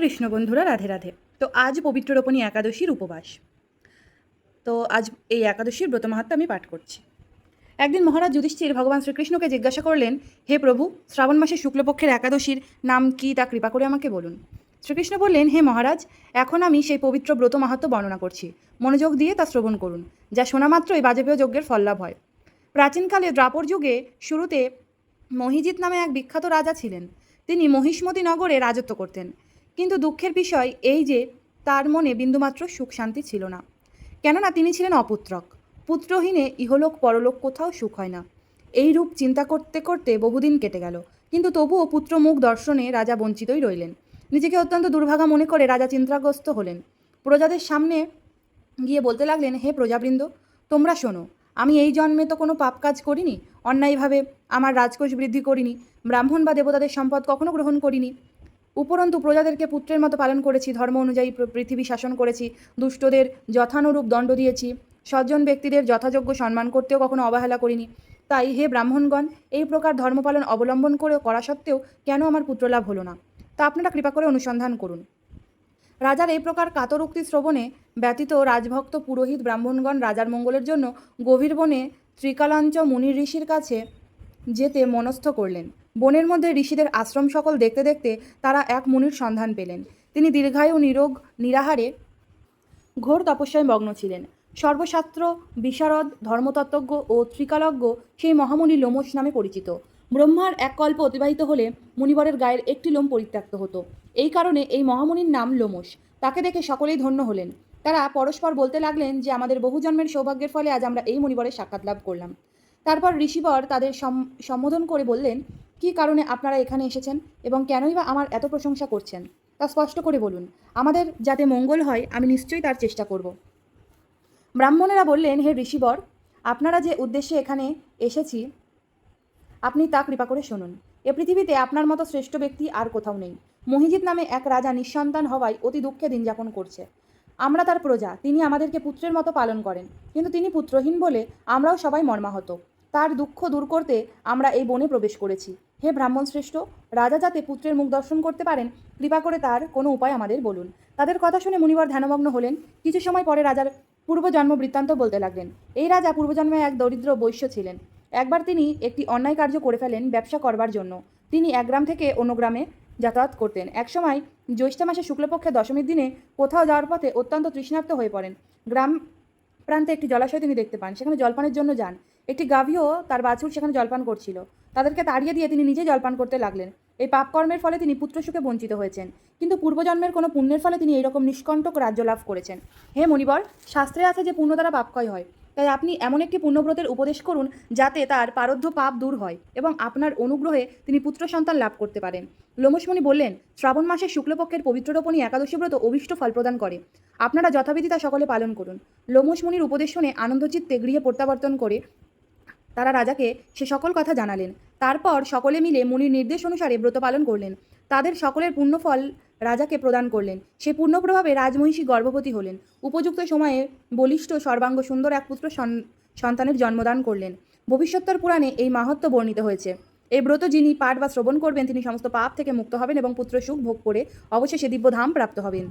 কৃষ্ণ বন্ধুরা, রাধে রাধে। তো আজ পবিত্র রোপণী একাদশীর উপবাস। তো আজ এই একাদশীর ব্রত মাহাত্ম্য আমি পাঠ করছি। একদিন মহারাজ যুধিষ্ঠির ভগবান শ্রীকৃষ্ণকে জিজ্ঞাসা করলেন, হে প্রভু, শ্রাবণ মাসের শুক্লপক্ষের একাদশীর নাম কি তা কৃপা করে আমাকে বলুন। শ্রীকৃষ্ণ বললেন, হে মহারাজ, এখন আমি সেই পবিত্র ব্রত মাহাত্ম্য বর্ণনা করছি। মনোযোগ দিয়ে তা শ্রবণ করুন, যা শোনা মাত্রই বাজপেয় যজ্ঞের ফললাভ হয়। প্রাচীনকালে দ্রাপর যুগে শুরুতে মহিজিৎ নামে এক বিখ্যাত রাজা ছিলেন। তিনি মহিষ্মতি নগরে রাজত্ব করতেন। কিন্তু দুঃখের বিষয় এই যে তার মনে বিন্দুমাত্র সুখ শান্তি ছিল না। কেননা তিনি ছিলেন অপুত্রক। পুত্রহীনে ইহলোক পরলোক কোথাও সুখ হয় না। এই রূপ চিন্তা করতে করতে বহুদিন কেটে গেল, কিন্তু তবুও পুত্র মুখ দর্শনে রাজা বঞ্চিতই রইলেন। নিজেকে অত্যন্ত দুর্ভাগা মনে করে রাজা চিন্তাগ্রস্ত হলেন। প্রজাদের সামনে গিয়ে বলতে লাগলেন, হে প্রজাবৃন্দ, তোমরা শোনো, আমি এই জন্মে তো কোনো পাপ কাজ করিনি, অন্যায়ভাবে আমার রাজকোষ বৃদ্ধি করিনি, ব্রাহ্মণ বা দেবতাদের সম্পদ কখনো গ্রহণ করিনি। উপরন্তু প্রজাদেরকে পুত্রের মতো পালন করেছি, ধর্ম অনুযায়ী পৃথিবী শাসন করেছি, দুষ্টদের যথানুরূপ দণ্ড দিয়েছি, সজ্জন ব্যক্তিদের যথাযোগ্য সম্মান করতেও কখনো অবহেলা করিনি। তাই হে ব্রাহ্মণগণ, এই প্রকার ধর্মপালন অবলম্বন করা সত্ত্বেও কেন আমার পুত্রলাভ হলো না, তা আপনারা কৃপা করে অনুসন্ধান করুন। রাজার এই প্রকার কাতরোক্তি শ্রবণে ব্যতীত রাজভক্ত পুরোহিত ব্রাহ্মণগণ রাজার মঙ্গলের জন্য গভীর বনে ত্রিকালাঞ্চ মুনি ঋষির কাছে যেতে মনস্থ করলেন। বনের মধ্যে ঋষিদের আশ্রম সকল দেখতে দেখতে তারা এক মুনির সন্ধান পেলেন। তিনি দীর্ঘায়ু, নিরোগ, নিরাহারে ঘোর তপস্যায় মগ্ন ছিলেন। সর্বশাস্ত্র বিশারদ, ধর্মতত্ত্বজ্ঞ ও ত্রিকালজ্ঞ সেই মহামুনি লোমশ নামে পরিচিত। ব্রহ্মার এক কল্প অতিবাহিত হলে মুনিবরের গায়ের একটি লোম পরিত্যক্ত হতো। এই কারণে এই মহামুনির নাম লোমশ। তাকে দেখে সকলেই ধন্য হলেন। তারা পরস্পর বলতে লাগলেন যে আমাদের বহু জন্মের সৌভাগ্যের ফলে আজ আমরা এই মুনিবরের সাক্ষাৎ লাভ করলাম। তারপর ঋষিবর তাদের সম্বোধন করে বললেন, কী কারণে আপনারা এখানে এসেছেন এবং কেনই বা আমার এত প্রশংসা করছেন, তা স্পষ্ট করে বলুন। আমাদের যাতে মঙ্গল হয় আমি নিশ্চয়ই তার চেষ্টা করব। ব্রাহ্মণেরা বললেন, হে ঋষিবর, আপনারা যে উদ্দেশ্যে এখানে এসেছি আপনি তা কৃপা করে শুনুন। এ পৃথিবীতে আপনার মতো শ্রেষ্ঠ ব্যক্তি আর কোথাও নেই। মহিজিৎ নামে এক রাজা নিঃসন্তান হওয়ায় অতি দুঃখে দিন যাপন করছে। আমরা তার প্রজা, তিনি আমাদেরকে পুত্রের মতো পালন করেন, কিন্তু তিনি পুত্রহীন বলে আমরাও সবাই মর্মাহত। তার দুঃখ দূর করতে আমরা এই বনে প্রবেশ করেছি। হে ব্রাহ্মণ শ্রেষ্ঠ, রাজা যাতে পুত্রের মুখ দর্শন করতে পারেন, কৃপা করে তার কোনো উপায় আমাদের বলুন। তাদের কথা শুনে মুনিবর ধ্যানমগ্ন হলেন। কিছু সময় পরে রাজার পূর্বজন্ম বৃত্তান্ত বলতে লাগলেন। এই রাজা পূর্বজন্মে এক দরিদ্র বৈশ্য ছিলেন। একবার তিনি একটি অন্যায় কার্য করে ফেলেন ব্যবসা করবার জন্য। তিনি এক গ্রাম থেকে অন্য গ্রামে যাতায়াত করতেন। একসময় জ্যৈষ্ঠ মাসে শুক্লপক্ষের দশমীর দিনে কোথাও যাওয়ার পথে অত্যন্ত তৃষ্ণার্ত হয়ে পড়েন। গ্রাম প্রান্তে একটি জলাশয় তিনি দেখতে পান, সেখানে জলপানের জন্য যান। একটি গাভীও তার বাছুর সেখানে জলপান করছিল। তাদেরকে তাড়িয়ে দিয়ে তিনি নিজে জলপান করতে লাগলেন। এই পাপকর্মের ফলে তিনি পুত্রসুখে বঞ্চিত হয়েছেন, কিন্তু পূর্বজন্মের কোনো পুণ্যের ফলে তিনি এইরকম নিষ্কণ্টক রাজ্য লাভ করেছেন। হে মুনিবর, শাস্ত্রে আছে যে পুণ্য দ্বারা পাপক্ষয় হয়। তাই আপনি এমন একটি পুণ্যব্রতের উপদেশ করুন যাতে তার পারদ্ধ পাপ দূর হয় এবং আপনার অনুগ্রহে তিনি পুত্র সন্তান লাভ করতে পারেন। লোমশমণি বললেন, শ্রাবণ মাসের শুক্লপক্ষের পবিত্র রোপণী একাদশী ব্রত অভীষ্ট ফল প্রদান করে। আপনারা যথাবিধি তা সকলে পালন করুন। লোমশমণির উপদেশ শুনে আনন্দচিত্তে গৃহে প্রত্যাবর্তন করে তারা রাজাকে সে সকল কথা জানালেন। তারপর সকলে মিলে মুনির নির্দেশ অনুসারে ব্রত পালন করলেন। তাদের সকলের পুণ্যফল রাজাকে প্রদান করলেন। সে পূর্ণপ্রভাবে রাজমহিষী গর্ভবতী হলেন। উপযুক্ত সময়ে বলিষ্ঠ সর্বাঙ্গ সুন্দর এক পুত্র সন্তানের জন্মদান করলেন। ভবিষ্যত্তর পুরাণে এই মাহাত্ম্য বর্ণিত হয়েছে। এই ব্রত যিনি পাঠ বা শ্রবণ করবেন তিনি সমস্ত পাপ থেকে মুক্ত হবেন এবং পুত্র সুখ ভোগ করে অবশেষে দিব্যধাম প্রাপ্ত হবেন।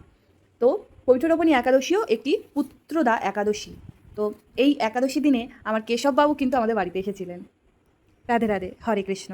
তো পবিত্র রোপণী একাদশীও একটি পুত্রদা একাদশী। তো এই একাদশী দিনে আমার কেশববাবু কিন্তু আমাদের বাড়িতে এসেছিলেন। রাধে রাধে, হরে কৃষ্ণ।